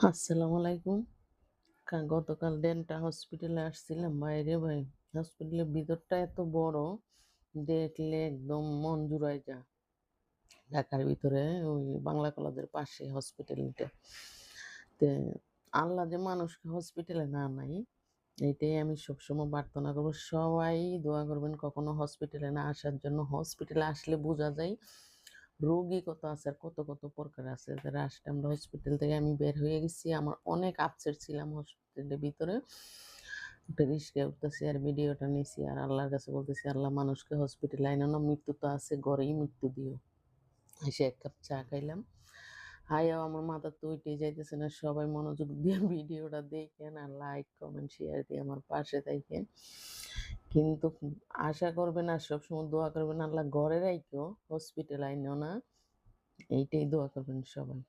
আসসালামু আলাইকুম। গতকাল ডেন্টা হসপিটালে আসছিলাম। বাইরে ভাই, হসপিটালের ভিতরটা এত বড়, দেখলে একদম মন জুড়ায় যায়। ঢাকার ভিতরে ওই বাংলা কলেজের পাশে হসপিটালটা। তে আল্লাহ যে মানুষকে হসপিটালে না নাই, এইটাই আমি সবসময় প্রার্থনা করবো। সবাই দোয়া করবেন কখনো হসপিটালে না আসার জন্য। হসপিটালে আসলে বোঝা যায় রোগী কত আছে আর কত কত প্রকার আছে। যারা আসলে আমরা হসপিটাল থেকে আমি বের হয়ে গেছি, আমার অনেক আপসেট ছিলাম হসপিটালের ভিতরে। একটা রিস্কায় উঠতেছি আর ভিডিওটা নিছি আর আল্লাহর কাছে বলতেছি, আল্লাহ মানুষকে হসপিটালে আইনো না, মৃত্যু তো আছে, ঘরেই মৃত্যু দিও। এসে এক কাপ চা খাইলাম। হাইয়াও আমার মাথা তো উঠেই যাইতেছে না। সবাই মনোযোগ দিয়ে ভিডিওটা দেখেন আর লাইক কমেন্ট শেয়ার দিয়ে আমার পাশে থাকেন। কিন্তু আশা করবেন আর সবসময় দোয়া করবেন আল্লাহ ঘরে রাইখো, হসপিটাল আইনো না। এইটাই দোয়া করবেন সবাই।